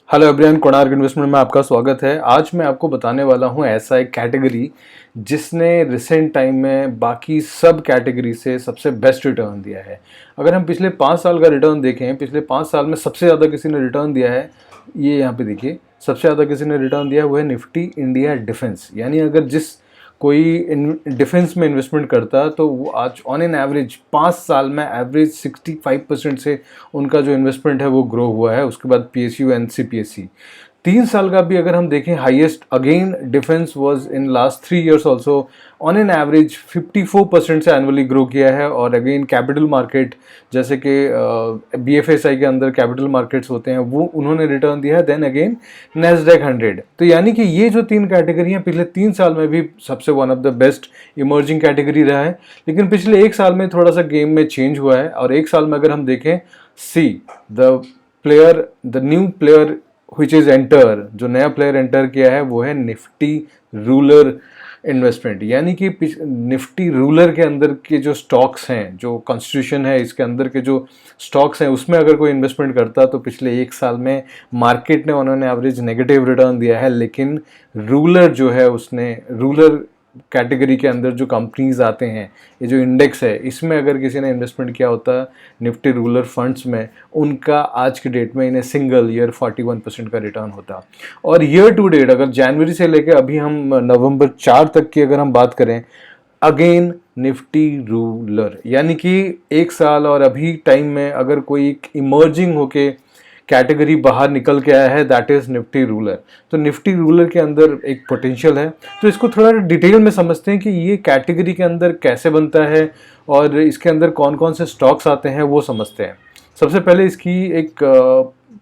Hello everyone, Konark investment में आपका स्वागत है। आज मैं आपको बताने वाला हूं ऐसा एक कैटेगरी जिसने रिसेंट टाइम में बाकी सब कैटेगरी से सबसे बेस्ट रिटर्न दिया है। अगर हम पिछले 5 साल का रिटर्न देखें, पिछले 5 साल में सबसे ज़्यादा किसी ने रिटर्न दिया है, ये यहाँ पे देखिए, सबसे ज़्यादा किसी ने रिटर्न दिया है वो है निफ्टी इंडिया डिफेंस। यानी अगर जिस कोई डिफेंस में इन्वेस्टमेंट करता तो वो आज ऑन एन एवरेज 5 साल में एवरेज 65% से उनका जो इन्वेस्टमेंट है वो ग्रो हुआ है। उसके बाद पीएसयू एंड सीपीएससी 3 साल का भी अगर हम देखें, highest again defence was in last 3 years also on an average 54% से एनुअली ग्रो किया है। और अगेन कैपिटल मार्केट, जैसे कि बीएफएसआई के अंदर कैपिटल मार्केट्स होते हैं, वो उन्होंने रिटर्न दिया है। Then again Nasdaq 100। तो यानी कि ये जो 3 कैटेगरी हैं पिछले 3 साल में भी सबसे one of the best emerging category रहा है। लेकिन पिछले 1 साल में थोड़ा सा गेम में चेंज हुआ है। और 1 साल में अगर हम देखें, see the new player which is enter, जो नया प्लेयर एंटर किया है वो है निफ्टी रूलर इन्वेस्टमेंट। यानी कि निफ्टी रूलर के अंदर के जो स्टॉक्स हैं, जो कॉन्स्टिट्यूशन है इसके अंदर के जो स्टॉक्स हैं, उसमें अगर कोई इन्वेस्टमेंट करता तो पिछले 1 साल में मार्केट ने उन्होंने एवरेज नेगेटिव रिटर्न दिया है। लेकिन रूलर जो है, उसने रूलर कैटेगरी के अंदर जो कंपनीज आते हैं, ये जो इंडेक्स है, इसमें अगर किसी ने इन्वेस्टमेंट किया होता निफ्टी रूलर फंड्स में, उनका आज की डेट में इन्हें सिंगल ईयर 41% का रिटर्न होता। और ईयर टू डेट अगर जनवरी से लेकर अभी हम नवंबर 4 तक की अगर हम बात करें, अगेन निफ्टी रूलर, यानी कि 1 साल और अभी टाइम में अगर कोई इमर्जिंग होके कैटेगरी बाहर निकल के आया है, दैट इज निफ्टी रूलर। तो निफ्टी रूलर के अंदर एक पोटेंशियल है। तो इसको थोड़ा डिटेल में समझते हैं कि ये कैटेगरी के अंदर कैसे बनता है और इसके अंदर कौन कौन से स्टॉक्स आते हैं वो समझते हैं। सबसे पहले इसकी एक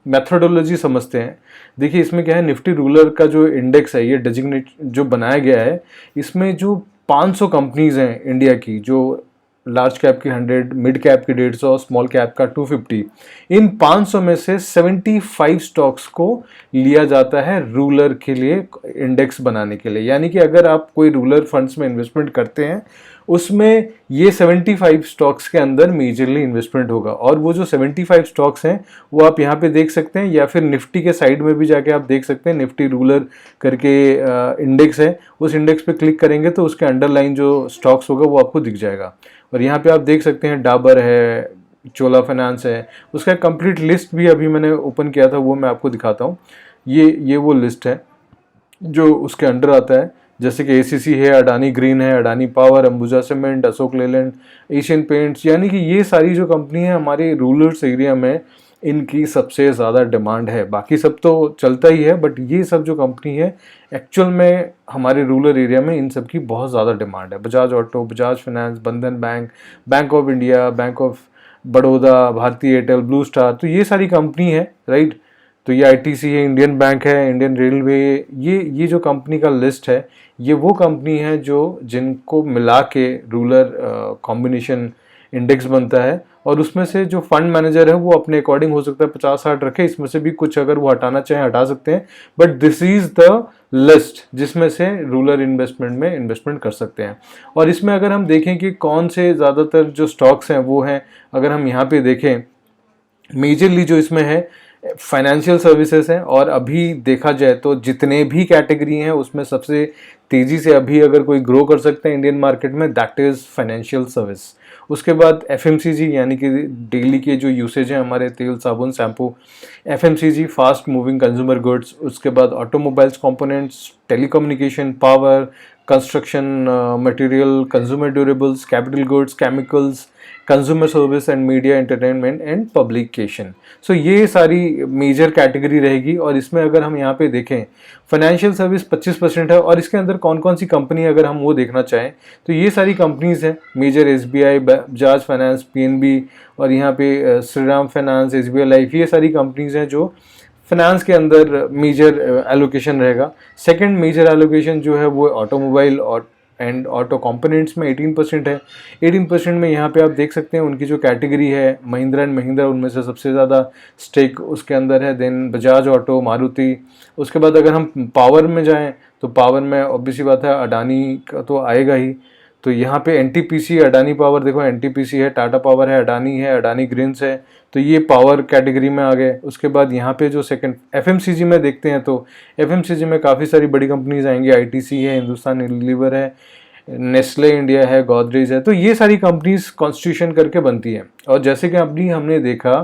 मेथोडोलॉजी समझते हैं। देखिए, इसमें क्या है, निफ्टी रूलर का जो इंडेक्स है, ये डेजिग्नेट जो बनाया गया है, इसमें जो 500 कंपनीज हैं इंडिया की, जो लार्ज कैप की 100, मिड कैप की 150, स्मॉल कैप का 250, इन 500 में से 75 स्टॉक्स को लिया जाता है रूलर के लिए, इंडेक्स बनाने के लिए। यानी कि अगर आप कोई रूलर फंड्स में इन्वेस्टमेंट करते हैं, उसमें ये 75 स्टॉक्स के अंदर मेजरली इन्वेस्टमेंट होगा। और वो जो 75 स्टॉक्स हैं वो आप यहाँ पे देख सकते हैं, या फिर निफ्टी के साइड में भी जाके आप देख सकते हैं। निफ्टी रूलर करके इंडेक्स है, उस इंडेक्स पे क्लिक करेंगे तो उसके अंडरलाइन जो स्टॉक्स होगा वो आपको दिख जाएगा। और यहाँ पे आप देख सकते हैं डाबर है, चोला फाइनेंस है, उसका कंप्लीट लिस्ट भी अभी मैंने ओपन किया था, वो मैं आपको दिखाता हूँ। ये वो लिस्ट है जो उसके अंडर आता है, जैसे कि एसीसी है, अडानी ग्रीन है, Adani power, Ambuja cement, Ashok Leyland, Asian paints. यानी कि ये सारी जो कंपनी है हमारे रूरल्स एरिया में, इनकी सबसे ज़्यादा डिमांड है। बाकी सब तो चलता ही है, बट ये सब जो कंपनी है एक्चुअल में हमारे रूरल एरिया में इन सब की बहुत ज़्यादा डिमांड है। बजाज ऑटो, बजाज फाइनेंस, बंधन bank, bank of India, bank of Baroda, भारतीय एयरटेल, ब्लू स्टार, तो ये सारी कंपनी है, राइट। तो ये आईटीसी है, इंडियन बैंक है, इंडियन रेलवे, ये जो कंपनी का लिस्ट है, ये वो कंपनी है जो जिनको मिला के रूलर कॉम्बिनेशन इंडेक्स बनता है। और उसमें से जो फंड मैनेजर है वो अपने अकॉर्डिंग हो सकता है 50-60 रखे, इसमें से भी कुछ अगर वो हटाना चाहें हटा सकते हैं। But this is the list जिसमें से रूलर इन्वेस्टमेंट में इन्वेस्टमेंट कर सकते हैं। और इसमें अगर हम देखें कि कौन से ज़्यादातर जो स्टॉक्स हैं वो हैं, अगर हम यहाँ पे देखें, मेजरली जो इसमें है फाइनेंशियल सर्विसेज हैं। और अभी देखा जाए तो जितने भी कैटेगरी हैं उसमें सबसे तेज़ी से अभी अगर कोई ग्रो कर सकते हैं इंडियन मार्केट में, दैट इज़ फाइनेंशियल सर्विस। उसके बाद एफएमसीजी, यानी कि डेली के जो यूसेज हैं हमारे, तेल, साबुन, shampoo, FMCG, fast moving consumer goods. उसके बाद automobiles components, telecommunication, power, construction material, consumer durables, capital goods, chemicals, consumer service and media, entertainment and publication. So ये सारी मेजर कैटेगरी रहेगी। और इसमें अगर हम यहाँ पे देखें, फाइनेंशियल सर्विस 25% है। और इसके अंदर कौन कौन सी कंपनी अगर हम वो देखना चाहें तो ये सारी कंपनीज हैं मेजर, एसबीआई, बजाज फाइनेंस, पीएनबी, और यहाँ पे श्रीराम फाइनेंस, एसबीआई लाइफ, ये सारी कंपनीज हैं जो फाइनेंस के अंदर मेजर एलोकेशन रहेगा। सेकंड मेजर एलोकेशन जो है वो ऑटोमोबाइल और एंड ऑटो कंपोनेंट्स में 18% है। 18% में यहाँ पे आप देख सकते हैं उनकी जो कैटेगरी है, महिंद्रा एंड महिंद्रा उनमें से सबसे ज़्यादा स्टेक उसके अंदर है। Then Bajaj auto, Maruti. उसके बाद अगर हम पावर में जाएं तो पावर में ऑब्वियसली बात है अडानी का तो आएगा ही। तो यहाँ पे एनटीपीसी, अडानी पावर, देखो एनटीपीसी है, टाटा पावर है, अडानी ग्रीन्स है, तो ये पावर कैटेगरी में आ गए। उसके बाद यहाँ पे जो सेकंड एफएमसीजी में देखते हैं तो एफएमसीजी में काफ़ी सारी बड़ी कंपनीज आएंगी, आईटीसी है, हिंदुस्तान यूनिलीवर है, नेस्ले इंडिया है, गोदरेज है। तो ये सारी कंपनीज कॉन्स्टिट्यूशन करके बनती हैं। और जैसे कि अभी हमने देखा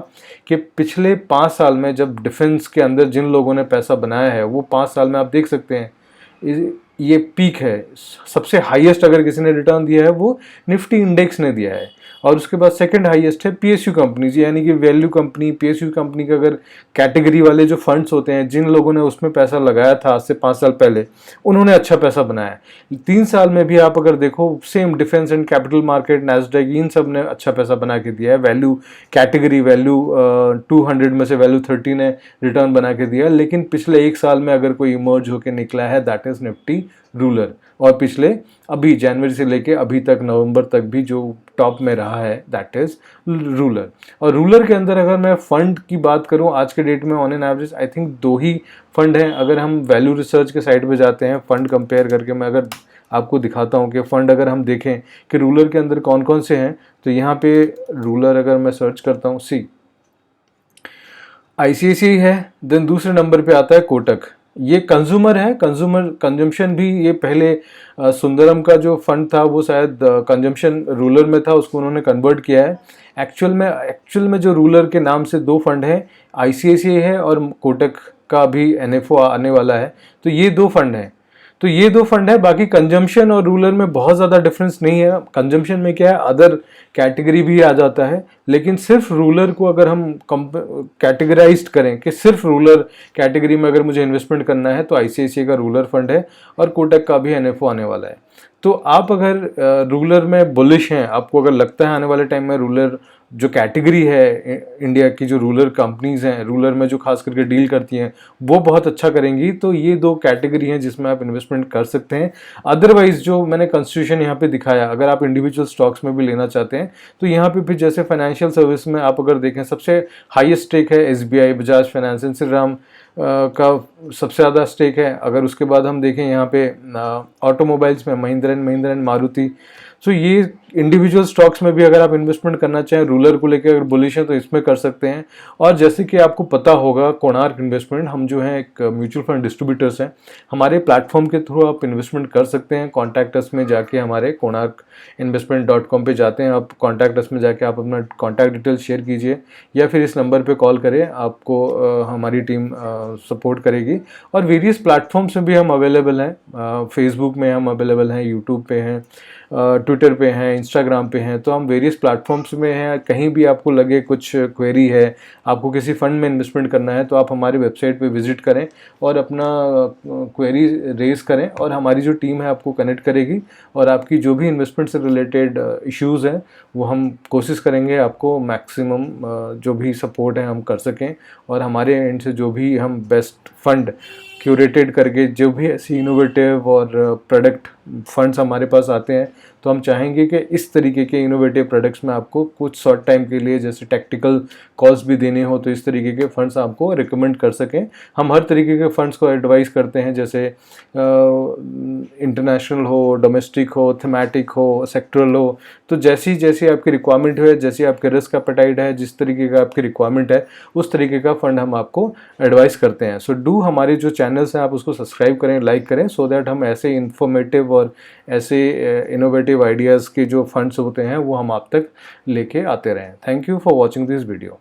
कि पिछले 5 साल में जब डिफेंस के अंदर जिन लोगों ने पैसा बनाया है, वो 5 साल में आप देख सकते हैं ये पीक है। सबसे हाईएस्ट अगर किसी ने रिटर्न दिया है वो निफ्टी इंडेक्स ने दिया है, और उसके बाद सेकंड हाईएस्ट है पीएसयू कंपनीज, यानी कि वैल्यू कंपनी, पीएसयू कंपनी का अगर कैटेगरी वाले जो फंड्स होते हैं, जिन लोगों ने उसमें पैसा लगाया था आज से 5 साल पहले, उन्होंने अच्छा पैसा बनाया। 3 साल में भी आप अगर देखो same defence and capital market, Nasdaq, इन सब ने अच्छा पैसा बना के दिया है। वैल्यू कैटेगरी, वैल्यू 200 में से वैल्यू 30 ने रिटर्न बना के दिया है। लेकिन पिछले 1 साल में अगर कोई इमर्ज होकर निकला है, दैट इज निफ्टी रूलर। और पिछले अभी जनवरी से लेके अभी तक नवंबर तक भी जो टॉप में रहा है दैट इज रूलर। और रूलर के अंदर अगर मैं फंड की बात करूं, आज के डेट में on an average I think 2 he fund हैं। अगर हम वैल्यू रिसर्च के साइट पे जाते हैं, फंड कंपेयर करके मैं अगर आपको दिखाता हूं कि फंड अगर हम देखें कि रूलर के अंदर कौन कौन से हैं, तो यहाँ पे रूलर अगर मैं सर्च करता हूँ, आईसीआईसीआई है, देन दूसरे नंबर पे आता है कोटक। ये कंज्यूमर है, कंज्यूमर कंजम्पशन भी। ये पहले सुंदरम का जो फंड था वो शायद कंजम्पशन रूलर में था, उसको उन्होंने कन्वर्ट किया है। एक्चुअल में जो रूलर के नाम से 2 फंड हैं, आईसीआईसीआई है और कोटक का भी एनएफओ आने वाला है। तो ये 2 फंड हैं, तो ये 2 फंड है। बाकी कंजम्पशन और रूलर में बहुत ज़्यादा डिफरेंस नहीं है। कंजम्पशन में क्या है, अदर कैटेगरी भी आ जाता है, लेकिन सिर्फ रूलर को अगर हम कैटेगराइज्ड करें कि सिर्फ रूलर कैटेगरी में अगर मुझे इन्वेस्टमेंट करना है, तो आईसीआईसीआई का रूलर फंड है और कोटक का भी एनएफओ आने वाला है। तो आप अगर रूलर में बुलिश हैं, आपको अगर लगता है आने वाले टाइम में रूलर जो कैटेगरी है, इंडिया की जो रूलर कंपनीज हैं, रूलर में जो खास करके डील करती हैं, वो बहुत अच्छा करेंगी, तो ये 2 कैटेगरी हैं जिसमें आप इन्वेस्टमेंट कर सकते हैं। अदरवाइज जो मैंने कंस्टिट्यूशन यहाँ पे दिखाया, अगर आप इंडिविजुअल स्टॉक्स में भी लेना चाहते हैं, तो यहाँ पे फिर जैसे फाइनेंशियल सर्विस में आप अगर देखें, सबसे हाईएस्ट स्टेक है एसबीआई, बजाज फाइनेंस, इंस्टाग्राम का सबसे ज़्यादा स्टेक है। अगर उसके बाद हम देखें यहाँ पे ऑटोमोबाइल्स में महिंद्रा एंड मारुति। सो ये इंडिविजुअल स्टॉक्स में भी अगर आप इन्वेस्टमेंट करना चाहें, रूलर को लेकर अगर बुलिश हैं, तो इसमें कर सकते हैं। और जैसे कि आपको पता होगा, कोणार्क इन्वेस्टमेंट, हम जो हैं एक म्यूचुअल फंड डिस्ट्रीब्यूटर्स हैं, हमारे प्लेटफॉर्म के थ्रू आप इन्वेस्टमेंट कर सकते हैं। कॉन्टैक्ट अस में जाके हमारे konarkinvestment.com पे जाते हैं आप, कॉन्टैक्ट अस में जाके आप अपना कॉन्टैक्ट डिटेल्स शेयर कीजिए, या फिर इस नंबर पे कॉल करें, आपको हमारी टीम सपोर्ट करेगी। और वेरियस प्लेटफॉर्म्स में भी हम अवेलेबल हैं, फेसबुक में हम अवेलेबल हैं, यूट्यूब पे हैं, ट्विटर पे हैं, इंस्टाग्राम पे हैं। तो हम वेरियस प्लेटफॉर्म्स में हैं। कहीं भी आपको लगे कुछ क्वेरी है, आपको किसी फंड में इन्वेस्टमेंट करना है, तो आप हमारी वेबसाइट पे विजिट करें और अपना क्वेरी रेज करें, और हमारी जो टीम है आपको कनेक्ट करेगी, और आपकी जो भी इन्वेस्टमेंट से रिलेटेड इश्यूज़ हैं वो हम कोशिश करेंगे आपको मैक्सिमम जो भी सपोर्ट है हम कर सकें। और हमारे एंड से जो भी हम बेस्ट फंड क्यूरेटेड करके, जो भी ऐसी इनोवेटिव और प्रोडक्ट फंड्स हमारे पास आते हैं, तो हम चाहेंगे कि इस तरीके के इनोवेटिव प्रोडक्ट्स में आपको कुछ शॉर्ट टाइम के लिए, जैसे टैक्टिकल कॉल्स भी देने हो, तो इस तरीके के फंड्स आपको रिकमेंड कर सकें। हम हर तरीके के फंड्स को एडवाइस करते हैं, जैसे इंटरनेशनल हो, डोमेस्टिक हो, थीमेटिक हो, सेक्टरल हो। तो जैसी जैसी आपकी रिक्वायरमेंट है, जैसी आपके रिस्क एपेटाइट है, जिस तरीके का आपकी रिक्वायरमेंट है, उस तरीके का फंड हम आपको एडवाइस करते हैं। सो डू हमारे जो चैनल्स हैं आप उसको सब्सक्राइब करें, लाइक करें, सो दैट हम ऐसे इन्फॉर्मेटिव और ऐसे इनोवेटिव आइडियाज़ के जो फंड्स होते हैं वो हम आप तक लेके आते रहें। Thank you for watching this video.